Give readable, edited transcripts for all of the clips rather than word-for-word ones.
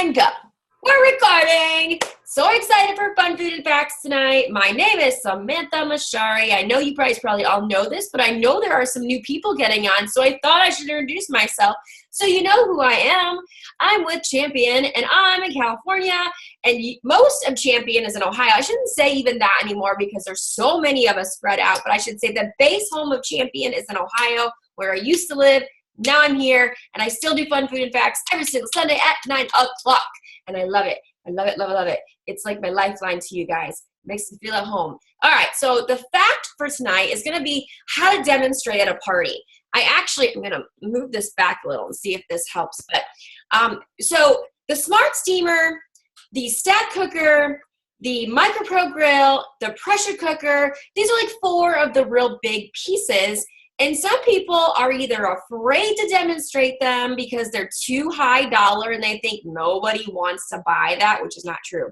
And go. We're recording. So excited for Fun Food and Facts tonight. My name is Samantha Mashari. I know you guys probably all know this, but I know there are some new people getting on, so I thought I should introduce myself so you know who I am. I'm with Champion, and I'm in California, and most of Champion is in Ohio. I shouldn't say even that anymore because there's so many of us spread out, but I should say the base home of Champion is in Ohio, where I used to live. Now I'm here, and I still do Fun Food and Facts every single Sunday at 9 o'clock, and I love it. I love it, love it, love it. It's like my lifeline to you guys. It makes me feel at home. All right, so the fact for tonight is going to be how to demonstrate at a party. I'm going to move this back a little and see if this helps. But so the Smart Steamer, the Stack Cooker, the MicroPro Grill, the Pressure Cooker, these are like 4 of the real big pieces. And some people are either afraid to demonstrate them because they're too high dollar and they think nobody wants to buy that, which is not true.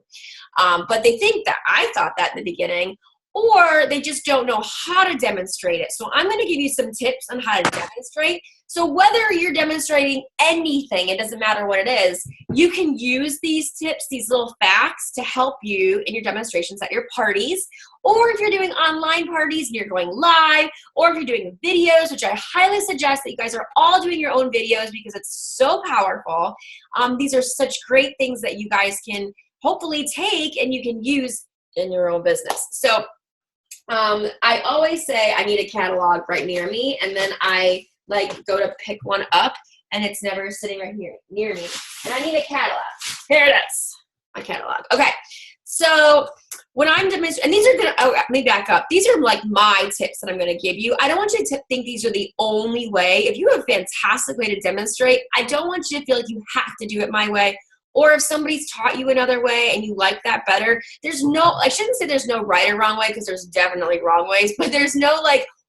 But they think that. I thought that in the beginning. Or they just don't know how to demonstrate it. So I'm going to give you some tips on how to demonstrate. So whether you're demonstrating anything, it doesn't matter what it is, you can use these tips, these little facts to help you in your demonstrations at your parties. Or if you're doing online parties and you're going live, or if you're doing videos, which I highly suggest that you guys are all doing your own videos because it's so powerful. These are such great things that you guys can hopefully take and you can use in your own business. So I always say I need a catalog right near me, and then I go to pick one up, and it's never sitting right here near me. And I need a catalog. Here it is, my catalog. Okay, so when I'm demonstrating, and these are gonna, let me back up. These are like my tips that I'm gonna give you. I don't want you to think these are the only way. If you have a fantastic way to demonstrate, I don't want you to feel like you have to do it my way. Or if somebody's taught you another way and you like that better, I shouldn't say there's no right or wrong way because there's definitely wrong ways, but there's no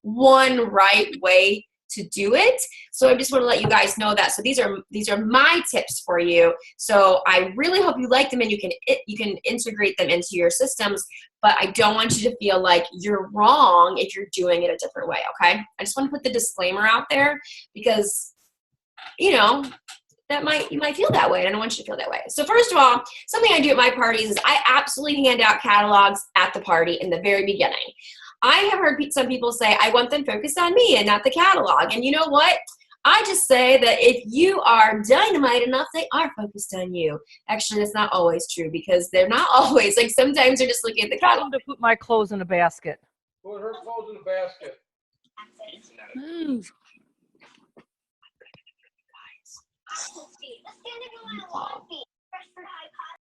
one right way to do it. So I just want to let you guys know that. So these are my tips for you. So I really hope you like them and you can integrate them into your systems, but I don't want you to feel like you're wrong if you're doing it a different way, okay? I just want to put the disclaimer out there because, you might feel that way, and I don't want you to feel that way. So first of all, something I do at my parties is I absolutely hand out catalogs at the party in the very beginning. I have heard some people say, I want them focused on me and not the catalog. And you know what? I just say that if you are dynamite enough, they are focused on you. Actually, that's not always true because they're not always. Sometimes they're just looking at the catalog. I'm going to put my clothes in a basket. Put her clothes in a basket.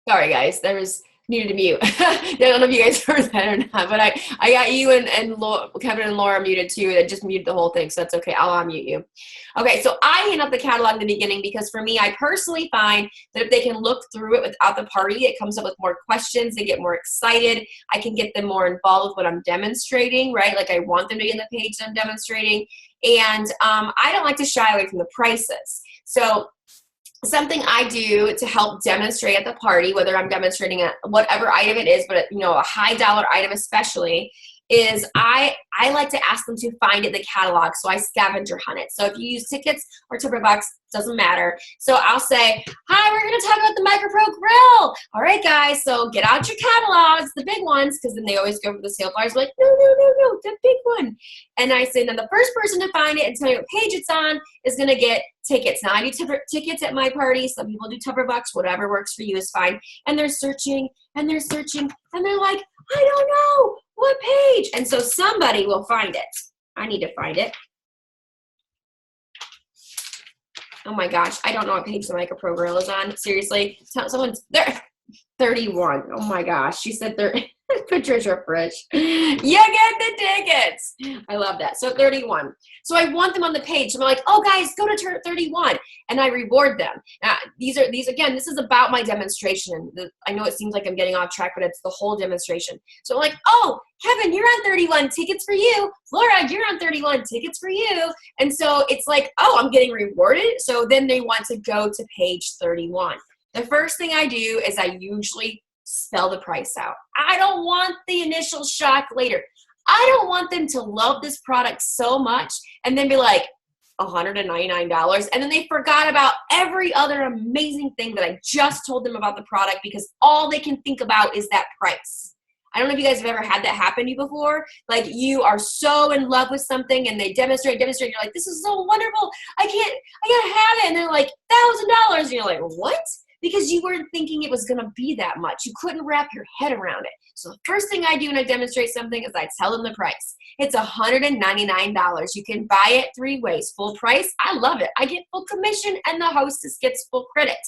Sorry guys, there was needed to mute. I don't know if you guys heard that or not, but I got you and Kevin and Laura muted too. I just muted the whole thing, so that's okay. I'll unmute you. Okay, so I hand out the catalog in the beginning because for me, I personally find that if they can look through it without the party, it comes up with more questions. They get more excited. I can get them more involved with what I'm demonstrating, right? Like I want them to be on the page that I'm demonstrating. And I don't like to shy away from the prices. So something I do to help demonstrate at the party, whether I'm demonstrating whatever item it is, but a high dollar item especially, is I like to ask them to find it in the catalog, so I scavenger hunt it. So if you use tickets or Tupperbox, doesn't matter. So I'll say, hi, we're going to talk about the MicroPro Grill. All right, guys, so get out your catalogs, the big ones, because then they always go for the sale flyers, like, no, the big one. And I say, now the first person to find it and tell me what page it's on is going to get tickets. Now, I do tickets at my party. Some people do Tupperbox. Whatever works for you is fine. And they're searching, and they're searching, and they're like, I don't know. What page? And so somebody will find it. I need to find it. Oh my gosh, I don't know what page the MicroPro Grill is on. Seriously, someone's there. 31. Oh my gosh, she said 30. Patricia Frisch. You get the tickets. I love that. So 31. So I want them on the page. So I'm like, oh guys, go to 31. And I reward them. Now, these again, this is about my demonstration. I know it seems like I'm getting off track, but it's the whole demonstration. So I'm like, oh, Kevin, you're on 31, tickets for you. Laura, you're on 31, tickets for you. And so it's like, oh, I'm getting rewarded. So then they want to go to page 31. The first thing I do is I usually spell the price out. I don't want the initial shock later. I don't want them to love this product so much and then be like, $199. And then they forgot about every other amazing thing that I just told them about the product because all they can think about is that price. I don't know if you guys have ever had that happen to you before. Like you are so in love with something and they demonstrate, and you're like, this is so wonderful. I gotta have it. And they're like, $1,000. And you're like, what? Because you weren't thinking it was gonna be that much. You couldn't wrap your head around it. So the first thing I do when I demonstrate something is I tell them the price. It's $199. You can buy it 3 ways. Full price, I love it. I get full commission and the hostess gets full credit.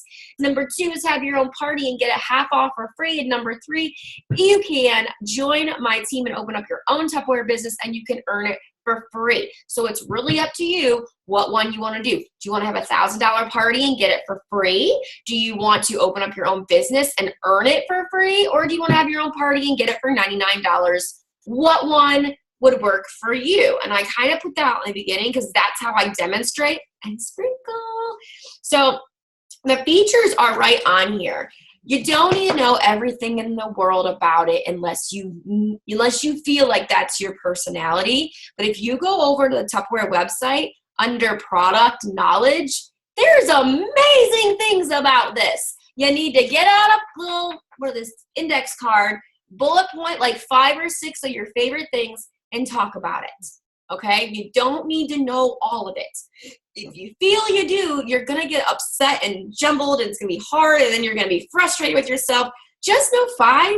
Number 2 is have your own party and get it half off for free. And number 3, you can join my team and open up your own Tupperware business and you can earn it for free. So it's really up to you what one you want to do. Do you want to have a $1,000 party and get it for free? Do you want to open up your own business and earn it for free? Or do you want to have your own party and get it for $99? What one would work for you? And I kind of put that out in the beginning because that's how I demonstrate and sprinkle. So the features are right on here. You don't need to know everything in the world about it unless you feel like that's your personality. But if you go over to the Tupperware website under product knowledge, there's amazing things about this. You need to get out this index card, bullet point like 5 or 6 of your favorite things and talk about it. Okay? You don't need to know all of it. If you feel you do, you're going to get upset and jumbled and it's going to be hard and then you're going to be frustrated with yourself. Just know 5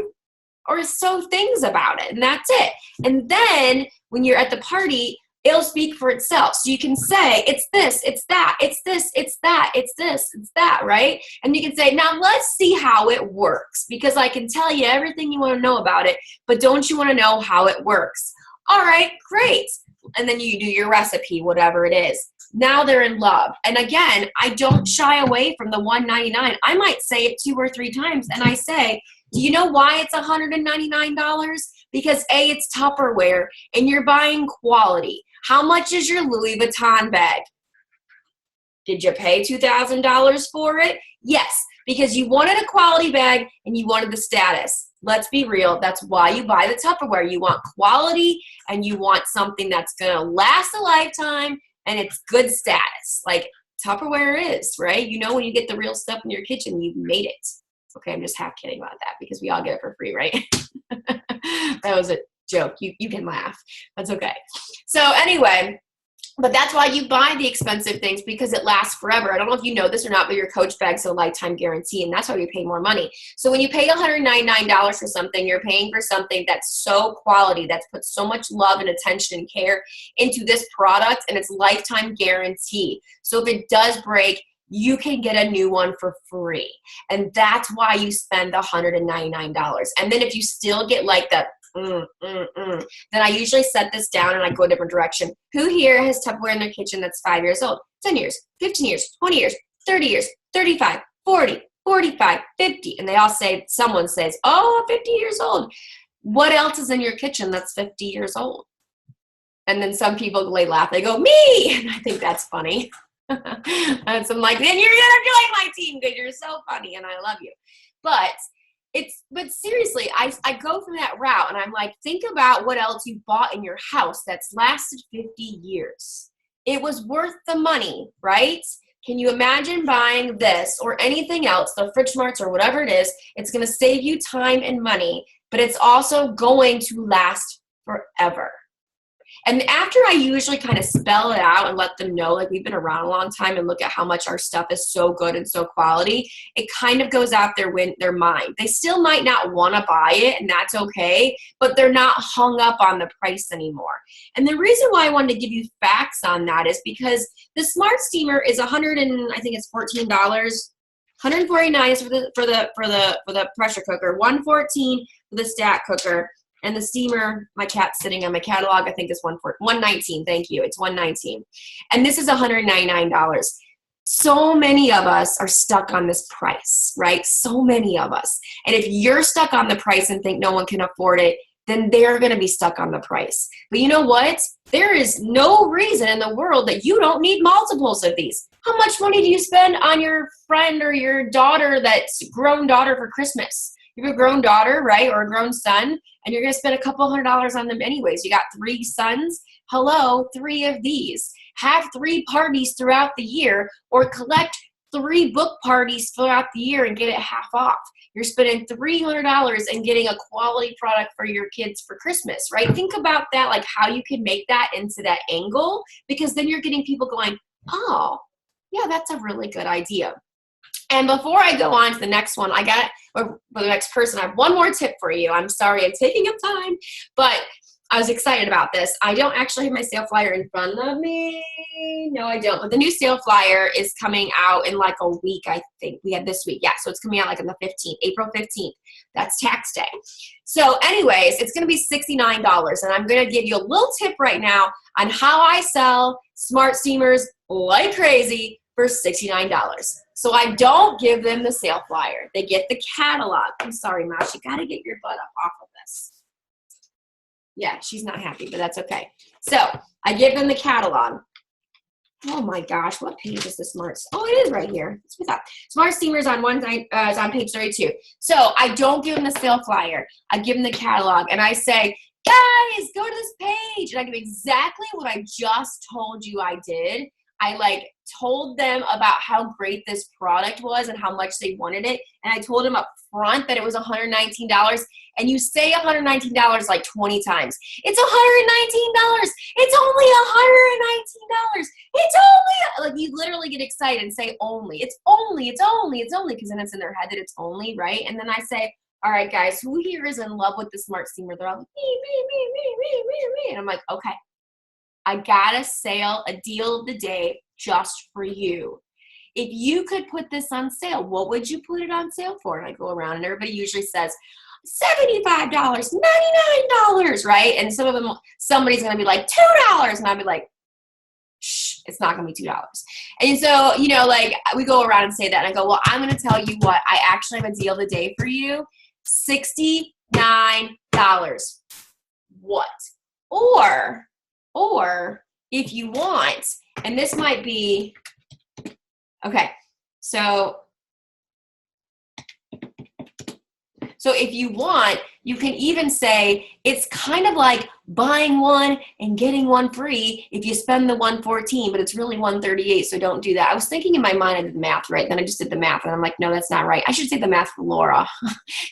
or so things about it and that's it. And then when you're at the party, it'll speak for itself. So you can say, it's this, it's that, it's this, it's that, it's this, it's that, right? And you can say, now let's see how it works because I can tell you everything you want to know about it, but don't you want to know how it works? All right, great. And then you do your recipe, whatever it is. Now they're in love. And again, I don't shy away from the $199. I might say it 2 or 3 times and I say, do you know why it's $199? Because A, it's Tupperware and you're buying quality. How much is your Louis Vuitton bag? Did you pay $2,000 for it? Yes, because you wanted a quality bag and you wanted the status. Let's be real. That's why you buy the Tupperware. You want quality and you want something that's going to last a lifetime and it's good status. Like Tupperware is, right? You know when you get the real stuff in your kitchen, you've made it. Okay, I'm just half kidding about that because we all get it for free, right? That was a joke. You can laugh. That's okay. So anyway, but that's why you buy the expensive things because it lasts forever. I don't know if you know this or not, but your Coach bag's a lifetime guarantee, and that's why we pay more money. So when you pay $199 for something, you're paying for something that's so quality, that's put so much love and attention and care into this product, and it's lifetime guarantee. So if it does break, you can get a new one for free. And that's why you spend the $199. And then if you still get like that, then I usually set this down and I go a different direction. Who here has Tupperware in their kitchen that's 5 years old, 10 years, 15 years, 20 years, 30 years, 35, 40, 45, 50? And they all say, someone says, oh, 50 years old. What else is in your kitchen that's 50 years old? And then some people, they laugh. They go, me! And I think that's funny. And so I'm like, then you're gonna join my team because you're so funny and I love you. But seriously, I go from that route and I'm like, think about what else you bought in your house that's lasted 50 years. It was worth the money, right? Can you imagine buying this or anything else, the Fridge Marts or whatever it is? It's going to save you time and money, but it's also going to last forever. And after I usually kind of spell it out and let them know, like we've been around a long time and look at how much our stuff is so good and so quality, it kind of goes out their mind. They still might not want to buy it, and that's okay, but they're not hung up on the price anymore. And the reason why I wanted to give you facts on that is because the Smart Steamer is $14. $149 is for the pressure cooker, $114 for the stack cooker. And the steamer, my cat's sitting on my catalog, I think is $119. Thank you. It's $119. And this is $199. So many of us are stuck on this price, right? So many of us. And if you're stuck on the price and think no one can afford it, then they're going to be stuck on the price. But you know what? There is no reason in the world that you don't need multiples of these. How much money do you spend on your friend or your daughter, that's grown daughter, for Christmas? You have a grown daughter, right, or a grown son, and you're going to spend a couple $100 on them anyways. You got 3 sons. Hello, 3 of these. Have 3 parties throughout the year, or collect 3 book parties throughout the year and get it half off. You're spending $300 and getting a quality product for your kids for Christmas, right? Think about that, like how you can make that into that angle, because then you're getting people going, oh, yeah, that's a really good idea. And before I go on to the next one, or the next person, I have one more tip for you. I'm sorry I'm taking up time, but I was excited about this. I don't actually have my sale flyer in front of me. No, I don't. But the new sale flyer is coming out in like a week, I think. We had this week. Yeah, so it's coming out like on the 15th, April 15th. That's tax day. So anyways, it's going to be $69. And I'm going to give you a little tip right now on how I sell smart steamers like crazy for $69. So I don't give them the sale flyer. They get the catalog. I'm sorry, Mouse. You got to get your butt up off of this. Yeah, she's not happy, but that's okay. So I give them the catalog. Oh my gosh, what page is the Smart? Oh, it is right here. That's what I thought. Smart Steamers on is on page 32. So I don't give them the sale flyer. I give them the catalog, and I say, guys, go to this page, and I give exactly what I just told you I did. I told them about how great this product was and how much they wanted it. And I told them up front that it was $119. And you say $119 like 20 times. It's $119. It's only $119. It's only, like, you literally get excited and say only. It's only, because then it's in their head that it's only, right? And then I say, all right, guys, who here is in love with the Smart Steamer? They're all like, me. And I'm like, okay. I got a deal of the day just for you. If you could put this on sale, what would you put it on sale for? And I go around and everybody usually says $75, $99, right? And somebody's going to be like $2. And I'll be like, shh, it's not going to be $2. And so, we go around and say that. And I go, well, I'm going to tell you what, I actually have a deal of the day for you. $69. What? Or if you want, and this might be, okay, so if you want, you can even say it's kind of like buying one and getting one free if you spend the $114, but it's really $138, so don't do that. I was thinking in my mind I did the math right, then I just did the math, and I'm like, no, that's not right. I should say the math for Laura,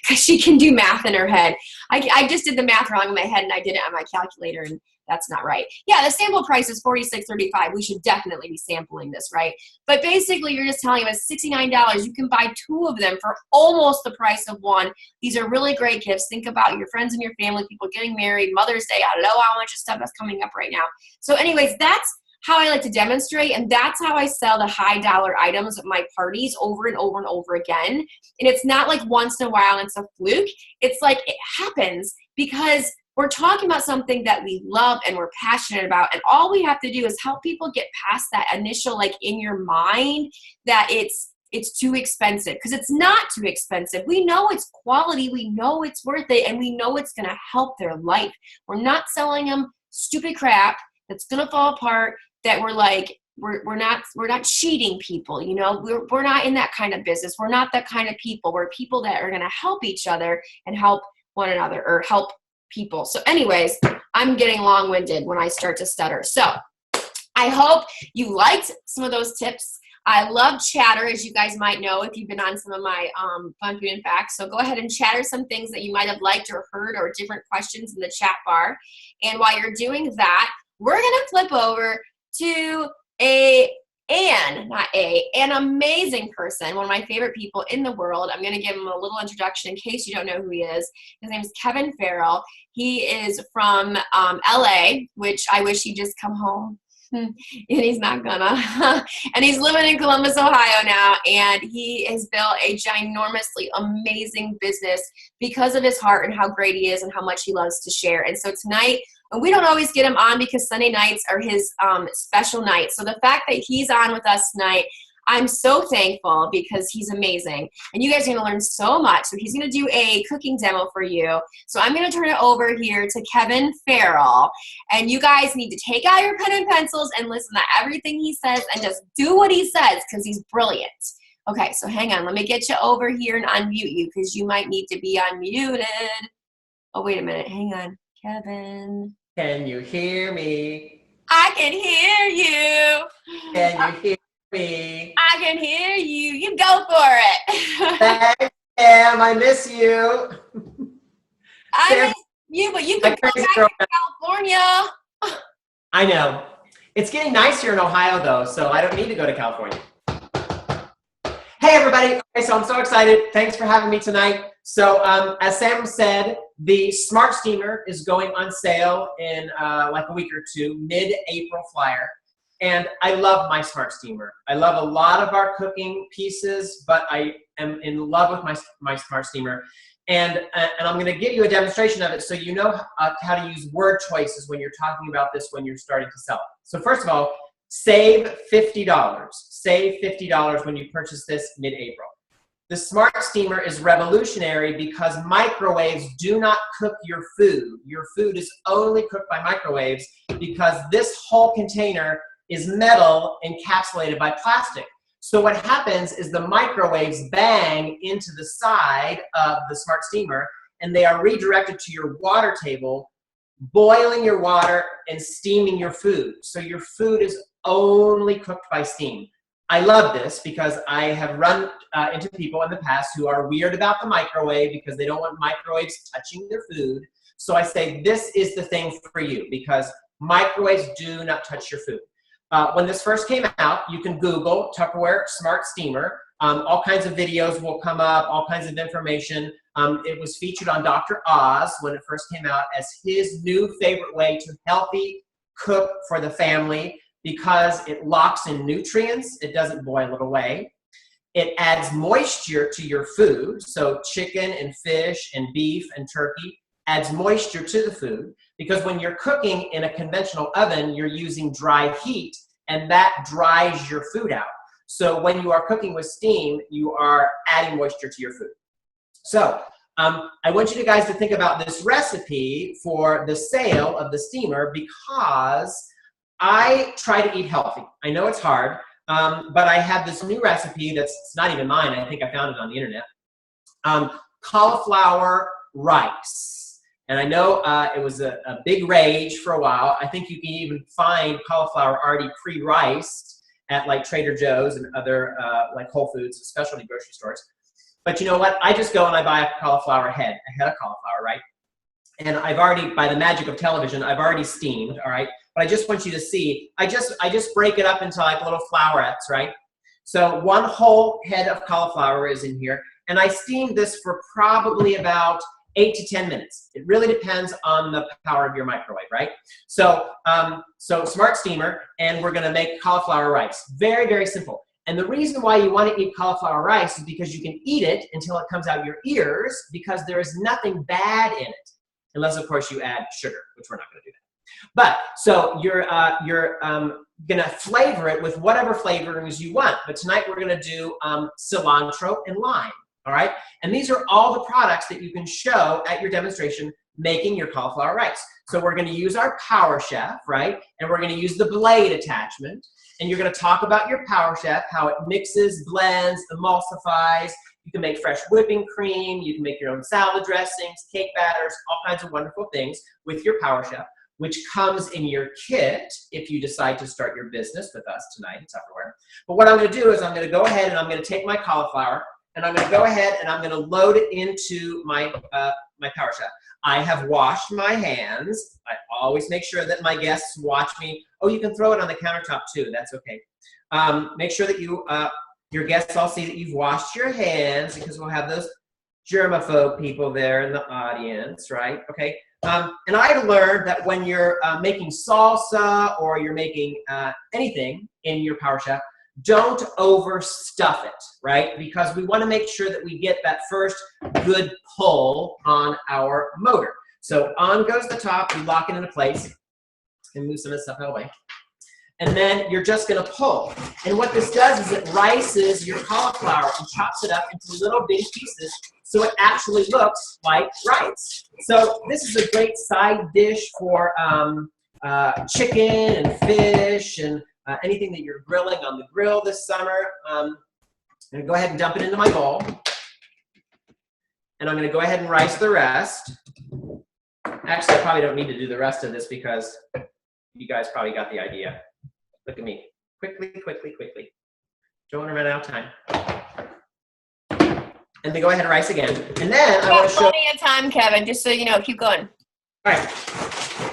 because she can do math in her head. I just did the math wrong in my head, and I did it on my calculator, and that's not right. Yeah, the sample price is $46.35. We should definitely be sampling this, right? But basically, you're just telling them it's $69. You can buy 2 of them for almost the price of one. These are really great gifts. Think about your friends and your family, people getting married, Mother's Day. I don't know how much stuff that's coming up right now. So anyways, that's how I like to demonstrate, and that's how I sell the high dollar items at my parties over and over and over again. And it's not like once in a while and it's a fluke. It's like it happens because we're talking about something that we love and we're passionate about, and all we have to do is help people get past that initial, in your mind, that it's too expensive, because it's not too expensive. We know it's quality, we know it's worth it, and we know it's going to help their life. We're not selling them stupid crap that's going to fall apart, that we're not cheating people, we're not in that kind of business. We're not that kind of people. We're people that are going to help each other and help one another, or help people. So anyways, I'm getting long-winded when I start to stutter. So I hope you liked some of those tips. I love chatter, as you guys might know if you've been on some of my Fun Food and Facts. So go ahead and chatter some things that you might have liked or heard, or different questions in the chat bar. And while you're doing that, we're going to flip over to an amazing person, one of my favorite people in the world. I'm going to give him a little introduction in case you don't know who he is. His name is Kevin Farrell. He is from LA, which I wish he'd just come home. And he's not gonna. And he's living in Columbus, Ohio now, and he has built a ginormously amazing business because of his heart and how great he is and how much he loves to share. And so tonight, and we don't always get him on because Sunday nights are his special nights. So the fact that he's on with us tonight, I'm so thankful, because he's amazing. And you guys are going to learn so much. So he's going to do a cooking demo for you. So I'm going to turn it over here to Kevin Farrell. And you guys need to take out your pen and pencils and listen to everything he says and just do what he says, because he's brilliant. Okay, so hang on. Let me get you over here and unmute you because you might need to be unmuted. Oh, wait a minute. Hang on. Kevin. Can you hear me? I can hear you. Can you hear me? I can hear you. You go for it. Thanks, Sam. I miss you. I miss you, but you can go back to California. I know. It's getting nice here in Ohio, though, so I don't need to go to California. Hey, everybody. Okay, so I'm so excited. Thanks for having me tonight. So as Sam said, the Smart Steamer is going on sale in like a week or two, mid-April flyer. And I love my Smart Steamer. I love a lot of our cooking pieces, but I am in love with my Smart Steamer. And I'm going to give you a demonstration of it so you know how to use word choices when you're talking about this when you're starting to sell it. So first of all, save $50. Save $50 when you purchase this mid-April. The Smart Steamer is revolutionary because microwaves do not cook your food. Your food is only cooked by microwaves because this whole container is metal encapsulated by plastic. So what happens is the microwaves bang into the side of the Smart Steamer and they are redirected to your water table, boiling your water and steaming your food. So your food is only cooked by steam. I love this because I have run into people in the past who are weird about the microwave because they don't want microwaves touching their food. So I say this is the thing for you because microwaves do not touch your food. When this first came out, you can Google Tupperware Smart Steamer. All kinds of videos will come up, all kinds of information. It was featured on Dr. Oz when it first came out as his new favorite way to healthy cook for the family because it locks in nutrients, it doesn't boil it away. It adds moisture to your food, so chicken and fish and beef and turkey adds moisture to the food because when you're cooking in a conventional oven, you're using dry heat and that dries your food out. So when you are cooking with steam, you are adding moisture to your food. So I want you guys to think about this recipe for the sale of the steamer because I try to eat healthy. I know it's hard, but I have this new recipe that's not even mine. I think I found it on the internet. Cauliflower rice. And I know it was a big rage for a while. I think you can even find cauliflower already pre-riced at like Trader Joe's and other like Whole Foods, specialty grocery stores. But you know what? I just go and I buy a cauliflower head of cauliflower, right? And I've already, by the magic of television, I've already steamed, all right? But I just want you to see, I just break it up into like little flowerets, right? So one whole head of cauliflower is in here, and I steamed this for probably about 8 to 10 minutes. It really depends on the power of your microwave, right? So, so Smart Steamer, and we're gonna make cauliflower rice. Very, very simple. And the reason why you want to eat cauliflower rice is because you can eat it until it comes out your ears because there is nothing bad in it. Unless, of course, you add sugar, which we're not going to do that. But, so you're going to flavor it with whatever flavorings you want. But tonight we're going to do cilantro and lime, all right? And these are all the products that you can show at your demonstration making your cauliflower rice. So we're going to use our Power Chef, right? And we're going to use the blade attachment. And you're going to talk about your Power Chef, how it mixes, blends, emulsifies. You can make fresh whipping cream. You can make your own salad dressings, cake batters, all kinds of wonderful things with your Power Chef, which comes in your kit if you decide to start your business with us tonight at Tupperware. But what I'm going to do is I'm going to go ahead and I'm going to take my cauliflower and I'm going to go ahead and I'm going to load it into my, my Power Chef. I have washed my hands. I always make sure that my guests watch me. Oh, you can throw it on the countertop too. That's okay. Make sure that you, your guests all see that you've washed your hands because we'll have those germaphobe people there in the audience, right? Okay. And I learned that when you're making salsa or you're making anything in your Power Chef, don't overstuff it, right? Because we want to make sure that we get that first good pull on our motor. So on goes the top, you lock it into place, and move some of the stuff out of the way. And then you're just going to pull. And what this does is it rices your cauliflower and chops it up into little bitty pieces so it actually looks like rice. So this is a great side dish for chicken and fish and anything that you're grilling on the grill this summer. I'm gonna go ahead and dump it into my bowl. And I'm gonna go ahead and rice the rest. Actually, I probably don't need to do the rest of this because you guys probably got the idea. Look at me. Quickly, quickly, quickly. Don't want to run out of time. And then go ahead and rice again. And then I want to show. Plenty of time, Kevin, just so you know. Keep going. All right.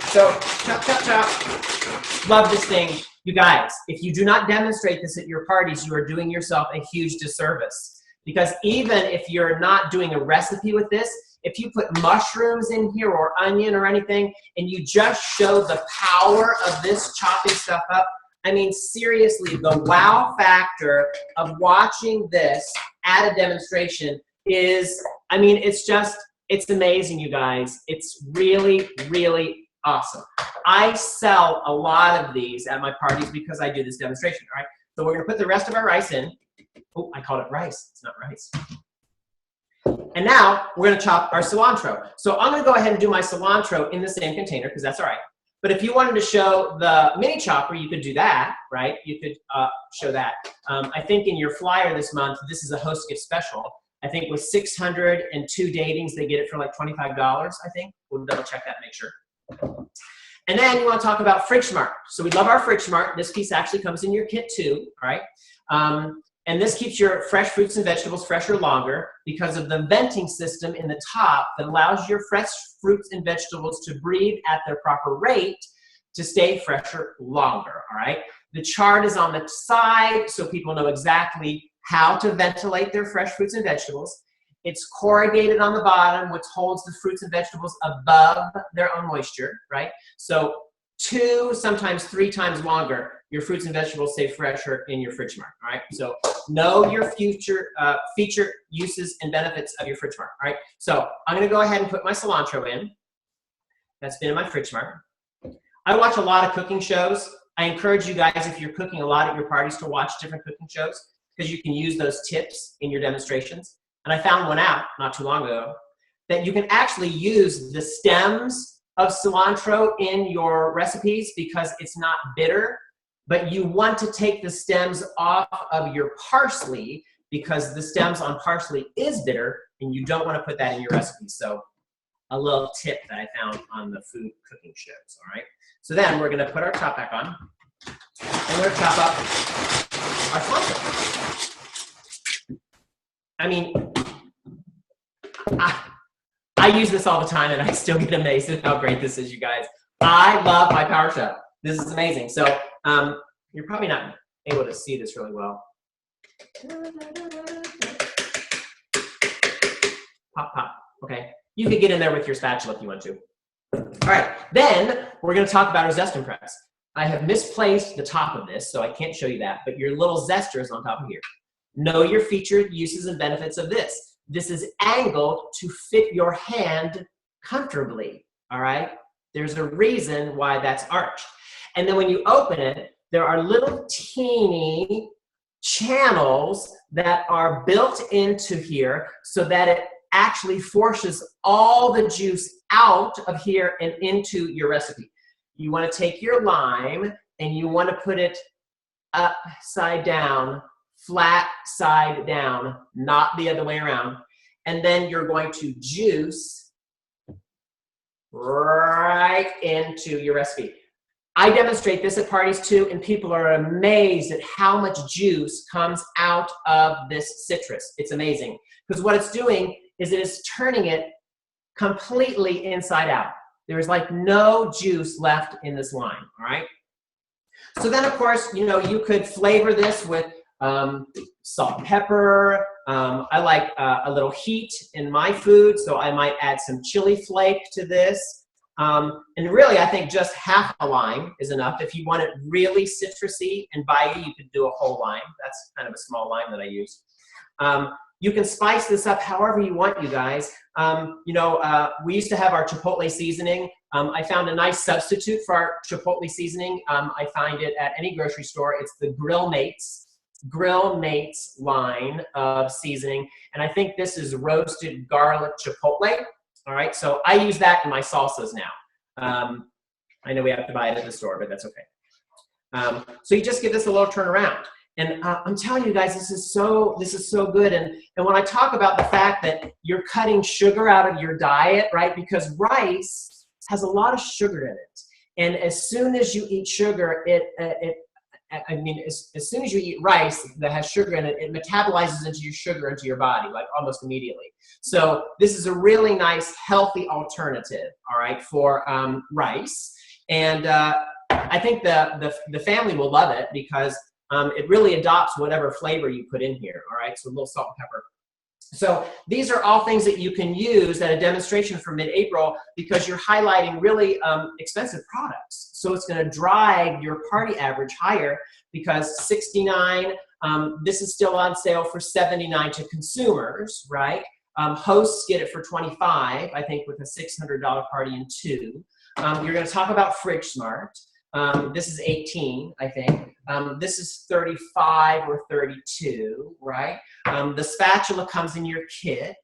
So, chop, chop, chop. Love this thing. You guys, if you do not demonstrate this at your parties, you are doing yourself a huge disservice. Because even if you're not doing a recipe with this, if you put mushrooms in here or onion or anything, and you just show the power of this chopping stuff up, I mean, seriously, the wow factor of watching this at a demonstration is, I mean, it's amazing, you guys. It's really, really awesome. I sell a lot of these at my parties because I do this demonstration, all right? So we're gonna put the rest of our rice in. Oh, I called it rice, it's not rice. And now we're gonna chop our cilantro. So I'm gonna go ahead and do my cilantro in the same container because that's all right. But if you wanted to show the mini chopper, you could do that, right? You could show that. I think in your flyer this month, this is a host gift special. I think with 602 datings, they get it for like $25, I think. We'll double check that and make sure. And then you want to talk about Fridge Smart. So we love our Fridge Smart. This piece actually comes in your kit too, all right? And this keeps your fresh fruits and vegetables fresher longer because of the venting system in the top that allows your fresh fruits and vegetables to breathe at their proper rate to stay fresher longer, all right? The chart is on the side so people know exactly how to ventilate their fresh fruits and vegetables. It's corrugated on the bottom, which holds the fruits and vegetables above their own moisture, right? So 2, sometimes 3 times longer, your fruits and vegetables stay fresher in your Fridge Smart, all right? So know your future feature uses and benefits of your Fridge Smart, all right? So I'm gonna go ahead and put my cilantro in. That's been in my Fridge Smart. I watch a lot of cooking shows. I encourage you guys, if you're cooking a lot at your parties, to watch different cooking shows because you can use those tips in your demonstrations. And I found one out not too long ago that you can actually use the stems of cilantro in your recipes because it's not bitter, but you want to take the stems off of your parsley because the stems on parsley is bitter and you don't want to put that in your recipe. So a little tip that I found on the food cooking shows, all right? So then we're gonna put our top back on and we're gonna chop up our cilantro. I mean, I use this all the time and I still get amazed at how great this is, you guys. I love my PowerChef. This is amazing. So you're probably not able to see this really well. Pop, pop, okay. You could get in there with your spatula if you want to. All right, then we're gonna talk about our Zest Impress. I have misplaced the top of this, so I can't show you that, but your little zester is on top of here. Know your featured uses and benefits of this. This is angled to fit your hand comfortably, all right? There's a reason why that's arched. And then when you open it, there are little teeny channels that are built into here so that it actually forces all the juice out of here and into your recipe. You want to take your lime and you want to put it upside down, flat side down, not the other way around. And then you're going to juice right into your recipe. I demonstrate this at parties too, and people are amazed at how much juice comes out of this citrus. It's amazing. Because what it's doing is it is turning it completely inside out. There's like no juice left in this lime, all right? So then, of course, you know, you could flavor this with salt and pepper. I like a little heat in my food, so I might add some chili flake to this. And really, I think just half a lime is enough. If you want it really citrusy and bitey, you could do a whole lime. That's kind of a small lime that I use. You can spice this up however you want, you guys. You know, we used to have our chipotle seasoning. I found a nice substitute for our chipotle seasoning. I find it at any grocery store. It's the Grill Mates line of seasoning. And I think this is roasted garlic chipotle. All right, so I use that in my salsas now. I know we have to buy it at the store, but that's okay. So you just give this a little turn around. And I'm telling you guys, this is so good. And when I talk about the fact that you're cutting sugar out of your diet, right? Because rice has a lot of sugar in it. And as soon as you eat sugar, as soon as you eat rice that has sugar in it, it metabolizes into your sugar into your body, like almost immediately. So this is a really nice, healthy alternative, all right, for rice. And I think the family will love it because it really adopts whatever flavor you put in here, all right? So a little salt and pepper. So these are all things that you can use at a demonstration for mid-April because you're highlighting really expensive products. So it's going to drive your party average higher because $69, this is still on sale for $79 to consumers, right? Hosts get it for $25, I think, with a $600 party in 2. You're going to talk about Fridge Smart. This is 18, I think. This is 35 or 32, right? The spatula comes in your kit.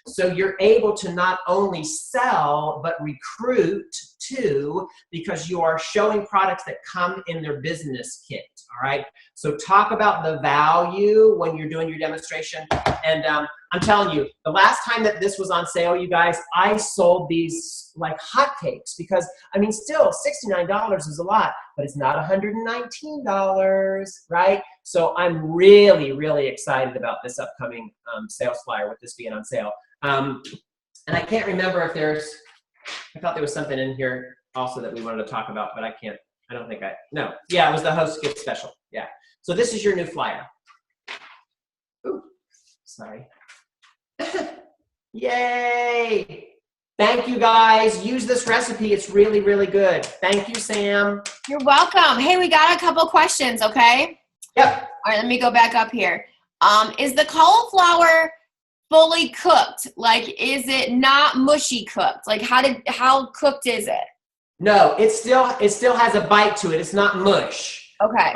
So you're able to not only sell, but recruit too, because you are showing products that come in their business kit, all right? So talk about the value when you're doing your demonstration. And I'm telling you, the last time that this was on sale, you guys, I sold these like hotcakes because, I mean, still $69 is a lot, but it's not $119, right? So I'm really, really excited about this upcoming sales flyer with this being on sale. And I can't remember if I thought there was something in here also that we wanted to talk about, but no. Yeah, it was the host gift special. Yeah. So this is your new flyer. Ooh, sorry. Yay! Thank you guys. Use this recipe. It's really, really good. Thank you, Sam. You're welcome. Hey, we got a couple questions, okay? Yep. All right, let me go back up here. Is the cauliflower fully cooked? Like, is it not mushy cooked? Like, how cooked is it? No, it still has a bite to it. It's not mush. Okay.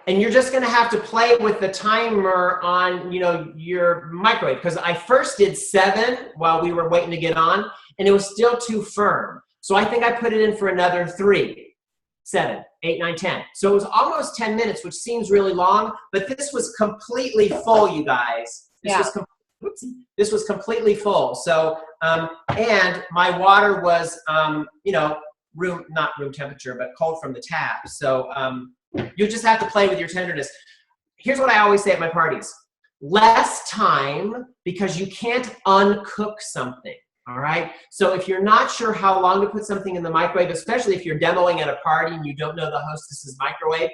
And you're just going to have to play with the timer on, your microwave. Because I first did 7 while we were waiting to get on, and it was still too firm. So I think I put it in for another 3, 7, 8, 9, 10. So it was almost 10 minutes, which seems really long, but this was completely full, you guys. This was completely full. So, and my water was, not room temperature, but cold from the tap. So you just have to play with your tenderness. Here's what I always say at my parties. Less time because you can't uncook something, all right? So if you're not sure how long to put something in the microwave, especially if you're demoing at a party and you don't know the hostess's microwave,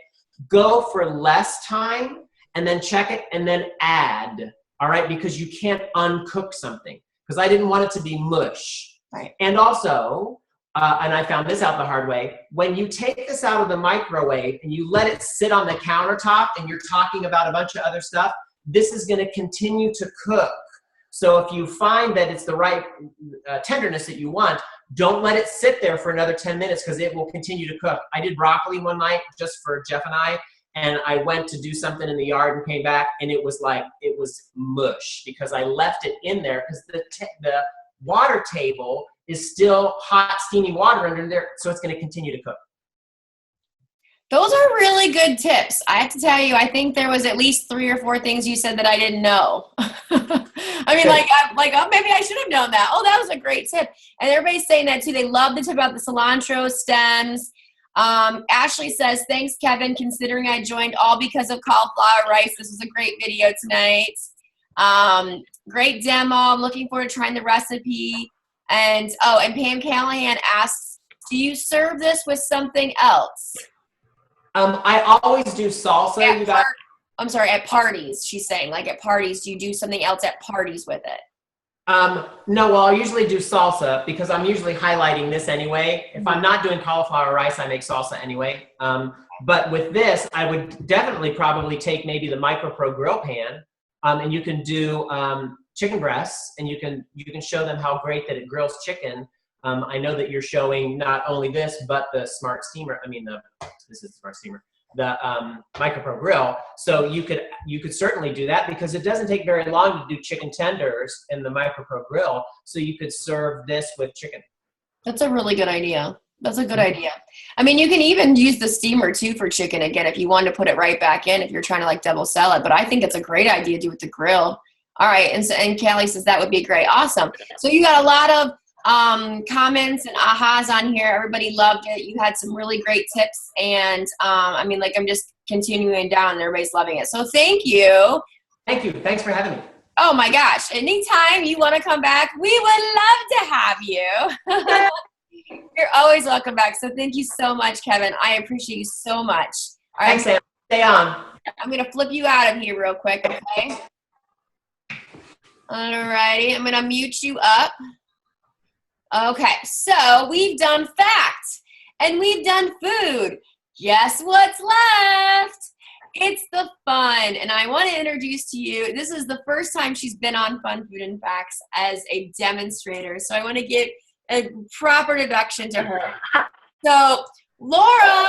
go for less time and then check it and then add, all right? Because you can't uncook something because I didn't want it to be mush. Right. And also, and I found this out the hard way, when you take this out of the microwave and you let it sit on the countertop and you're talking about a bunch of other stuff, this is going to continue to cook. So if you find that it's the right tenderness that you want, don't let it sit there for another 10 minutes because it will continue to cook. I did broccoli one night just for Jeff and I went to do something in the yard and came back and it was mush because I left it in there because the water table is still hot, steamy water under there, so it's going to continue to cook. Those are really good tips. I have to tell you, I think there was at least 3 or 4 things you said that I didn't know. I mean, maybe I should have known that. Oh, that was a great tip. And everybody's saying that too. They love the tip about the cilantro stems. Ashley says, thanks, Kevin, considering I joined all because of cauliflower rice. This was a great video tonight. Great demo. I'm looking forward to trying the recipe. And Pam Callahan asks, do you serve this with something else? I always do salsa. You guys. I'm sorry, at parties, she's saying. Like at parties, do you do something else at parties with it? No, well, I usually do salsa because I'm usually highlighting this anyway. If I'm not doing cauliflower rice, I make salsa anyway. But with this, I would definitely probably take maybe the MicroPro grill pan, and you can do chicken breasts, and you can show them how great that it grills chicken. I know that you're showing not only this, but the Smart Steamer. This is the Smart Steamer, the MicroPro grill. So you could certainly do that because it doesn't take very long to do chicken tenders in the MicroPro grill. So you could serve this with chicken. That's a really good idea. That's a good idea. I mean, you can even use the steamer too for chicken again if you want to put it right back in if you're trying to like double sell it. But I think it's a great idea to do with the grill. All right, and Callie says that would be great. Awesome. So you got a lot of comments and ahas on here. Everybody loved it. You had some really great tips, and I mean, like I'm just continuing down, and everybody's loving it. So thank you. Thank you. Thanks for having me. Oh my gosh! Anytime you want to come back, we would love to have you. You're always welcome back. So thank you so much, Kevin. I appreciate you so much. All right, Thanks, Sam. Stay on. I'm going to flip you out of here real quick, okay? All righty. I'm going to mute you up. Okay, so we've done facts and we've done food. Guess what's left? It's the fun. And I want to introduce to you, this is the first time she's been on Fun Food and Facts as a demonstrator. So I want to give a proper introduction to her. So Laura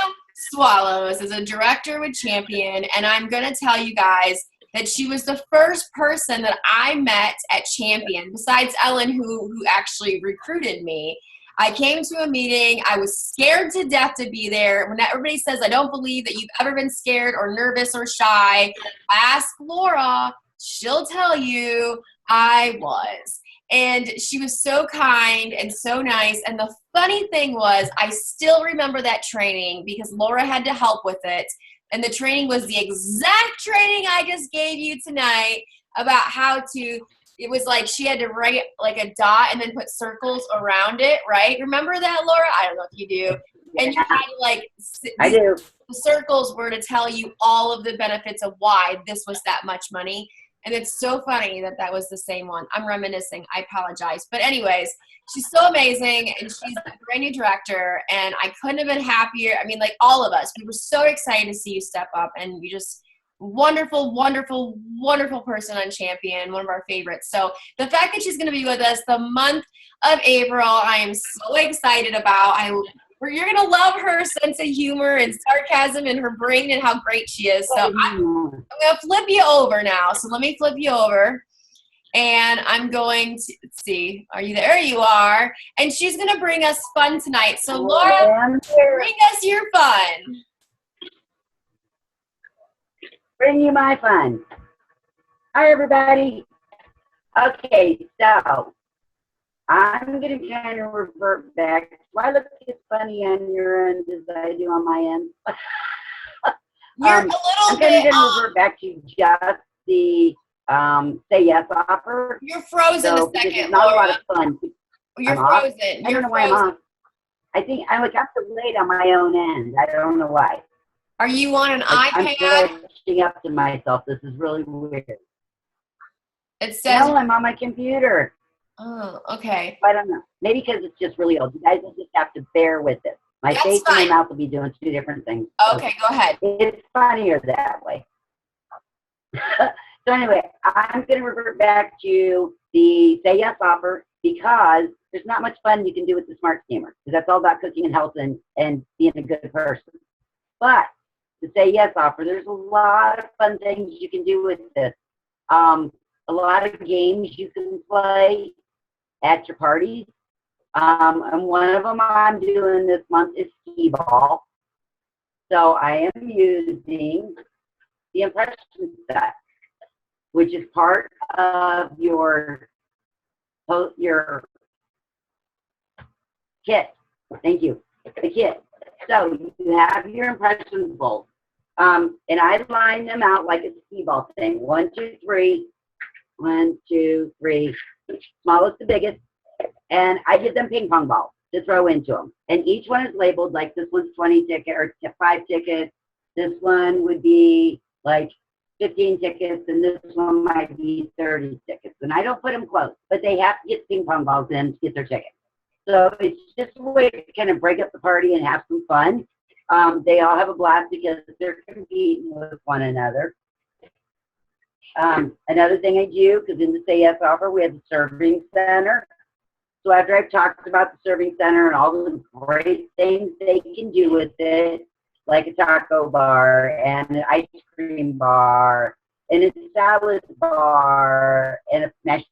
Swallows is a director with Champion, and I'm going to tell you guys that she was the first person that I met at Champion, besides Ellen, who actually recruited me. I came to a meeting. I was scared to death to be there. When everybody says, I don't believe that you've ever been scared or nervous or shy, ask Laura. She'll tell you I was. And she was so kind and so nice. And the funny thing was, I still remember that training because Laura had to help with it. And the training was the exact training I just gave you tonight about how to, it was like she had to write like a dot and then put circles around it, right? Remember that, Laura? I don't know if you do. And you had to like, I do. The circles were to tell you all of the benefits of why this was that much money. And it's so funny that that was the same one. I'm reminiscing. I apologize. But anyways, she's so amazing, and she's a brand new director, and I couldn't have been happier. I mean, like all of us, we were so excited to see you step up, and you just wonderful, wonderful, wonderful person on Champion, one of our favorites. So the fact that she's going to be with us the month of April, I am so excited about. You're going to love her sense of humor and sarcasm and her brain and how great she is. So I'm going to flip you over now. So let me flip you over. And I'm going to, let's see, are you there? There you are. And she's going to bring us fun tonight. So Laura, bring us your fun. Bring you my fun. Hi, everybody. Okay, so I'm going to kind of revert back. Do I look as funny on your end as I do on my end? You're a little I'm bit going to revert back to just the say yes offer. You're frozen a second, it's not Laura. a lot of fun. You're I'm frozen. I don't know why I'm off. I think I'm like up to late on my own end. I don't know why. Are you on an I'm iPad? catching up to myself. This is really weird. It says. No, I'm on my computer. Oh, okay. I don't know. Maybe because it's just really old. You guys will just have to bear with it. My That's face fine. and my mouth will be doing two different things. Okay, go ahead. It's funnier that way. So anyway, I'm going to revert back to the say yes offer because there's not much fun you can do with the Smart Steamer because that's all about cooking and health and being a good person. But the say yes offer, there's a lot of fun things you can do with this. A lot of games you can play at your parties. And one of them I'm doing this month is skee-ball. So I am using the impression set, which is part of your kit. Thank you. The kit. So you have your impressions bowl. And I line them out like a skee-ball thing. 1, 2, 3. 1, 2, 3. Smallest to biggest. And I give them ping pong balls to throw into them. And each one is labeled like this one's 20 tickets or 5 tickets. This one would be like 15 tickets, and this one might be 30 tickets. And I don't put them close, but they have to get ping pong balls in to get their ticket. So it's just a way to kind of break up the party and have some fun. They all have a blast because they're competing with one another. Another thing I do, because in the Say Yes offer, we have the serving center. So after I've talked about the serving center and all the great things they can do with it, like a taco bar and an ice cream bar and a salad bar and a mashed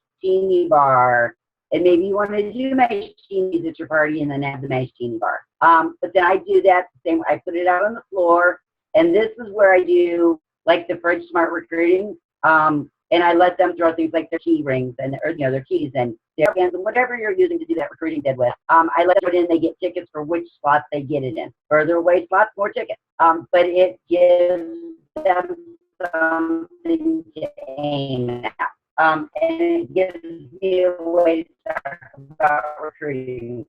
bar And maybe you want to do mashed genies at your party and then have the mashed genie bar. But then I do that the same. I put it out on the floor, and this is where I do like the Fridge Smart recruiting. And I let them throw things like their key rings and their keys and their hands and whatever you're using to do that recruiting bid with. I let them put in. They get tickets for which slots they get it in. Further away slots, more tickets. But it gives them something to aim at. And it gives me a way to talk about recruiting.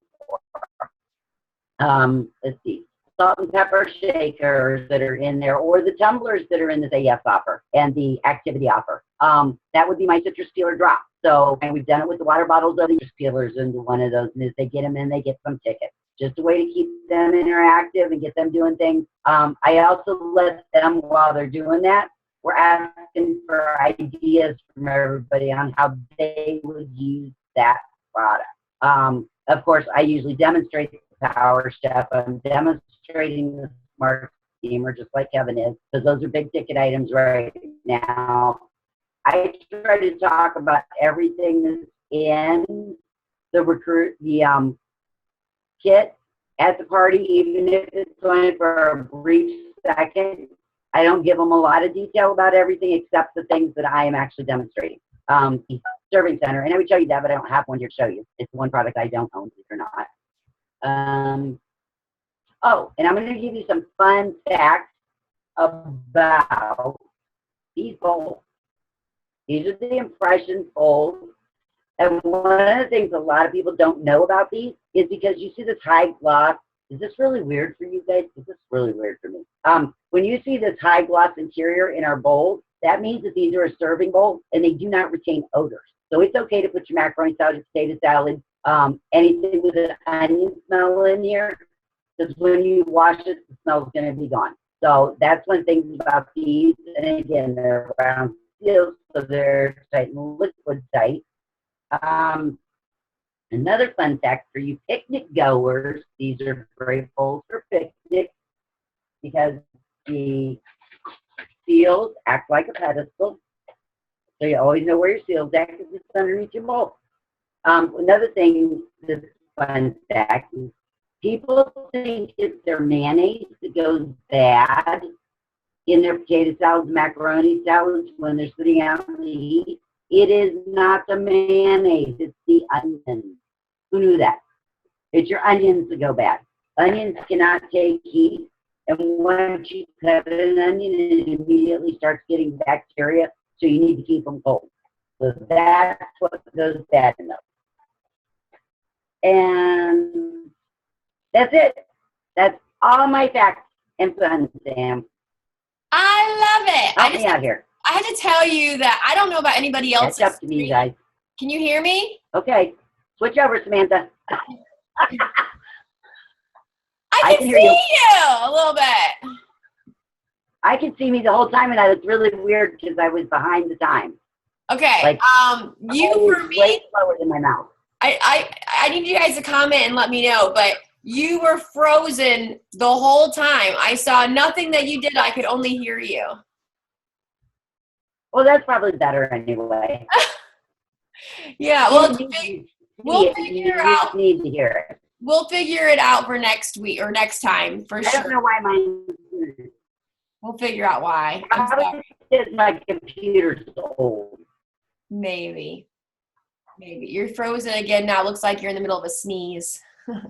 Let's see. Salt and pepper shakers that are in there, or the tumblers that are in the Say Yes offer and the activity offer. That would be my citrus peeler drop. So, and we've done it with the water bottles of the citrus peelers into one of those, and as they get them in, they get some tickets. Just a way to keep them interactive and get them doing things. I also let them, while they're doing that, we're asking for ideas from everybody on how they would use that product. Of course, I usually demonstrate the Power Chef. I'm demonstrating the Smart Steamer, just like Kevin is, because those are big ticket items right now. I try to talk about everything that's in the kit at the party, even if it's only for a brief second. I don't give them a lot of detail about everything except the things that I am actually demonstrating. Serving center, and I would show you that, but I don't have one here to show you. It's one product I don't own, believe it or not. Oh, and I'm going to give you some fun facts about these bowls. These are the impression bowls. And one of the things a lot of people don't know about these is because you see this high gloss. Is this really weird for you guys? This is really weird for me. When you see this high gloss interior in our bowls, that means that these are a serving bowl and they do not retain odors. So it's okay to put your macaroni salad, potato salad, anything with an onion smell in here, because when you wash it, the smell's going to be gone. So that's one thing about these. And again, they're round seals, so they're tight and liquid tight. Another fun fact for you picnic goers, these are great bowls for picnic because the seals act like a pedestal. So you always know where your seals at because it's underneath your bowl. Another thing that's fun fact is people think it's their mayonnaise that goes bad in their potato salads, macaroni salads when they're sitting out in the heat. It is not the mayonnaise, it's the onions. Who knew that? It's your onions that go bad. Onions cannot take heat, and once you cut an onion, it immediately starts getting bacteria, so you need to keep them cold. So that's what goes bad in those. And that's it. That's all my facts and fun, Sam. I love it. Help me out here. I had to tell you that I don't know about anybody else. Catch up to me, guys. Can you hear me? Okay. Switch over, Samantha. I can hear see you. you a little bit. I can see me the whole time, and I was really weird because I was behind the time. Okay. Like, you was for me. way slower than my mouth. I need you guys to comment and let me know, but you were frozen the whole time. I saw nothing that you did. I could only hear you. Well, that's probably better anyway. Yeah. Well, We'll figure out. Need to hear it. We'll figure it out for next week or next time for I sure. don't know why mine. We'll figure out why. I'm sorry. Probably my computer's old. Maybe. You're frozen again now. Looks like you're in the middle of a sneeze. All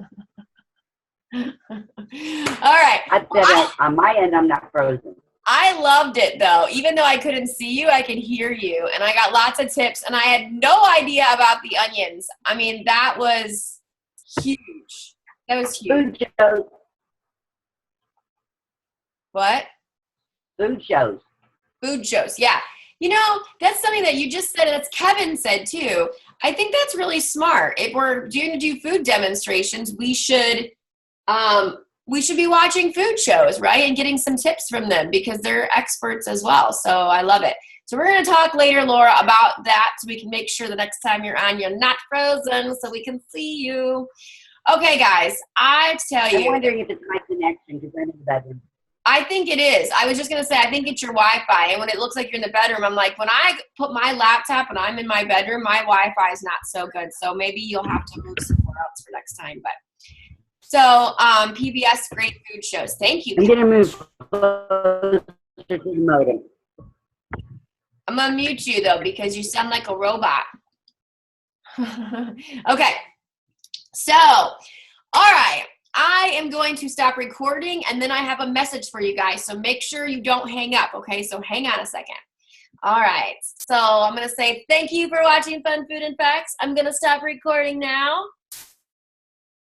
right. I said on my end, I'm not frozen. I loved it though. Even though I couldn't see you, I could hear you. And I got lots of tips and I had no idea about the onions. I mean, that was huge. That was huge. Food shows. What? Food shows. Food shows. Yeah. You know, that's something that you just said. That's Kevin said too. I think that's really smart. If we're going to do food demonstrations, we should be watching food shows, right? And getting some tips from them because they're experts as well. So I love it. So we're going to talk later, Laura, about that so we can make sure the next time you're on, you're not frozen so we can see you. Okay, guys, I tell you. I'm wondering if it's my connection because I'm in the bedroom. I think it is. I was just going to say, I think it's your Wi-Fi. And when it looks like you're in the bedroom, I'm like, when I put my laptop and I'm in my bedroom, my Wi-Fi is not so good. So maybe you'll have to move somewhere else for next time. But so PBS great food shows. Thank you. I'm gonna move closer to the modem. I'm going to mute you, though, because you sound like a robot. Okay. So, all right. I am going to stop recording, and then I have a message for you guys. So make sure you don't hang up, okay? So hang on a second. All right. So I'm going to say thank you for watching Fun Food and Facts. I'm going to stop recording now.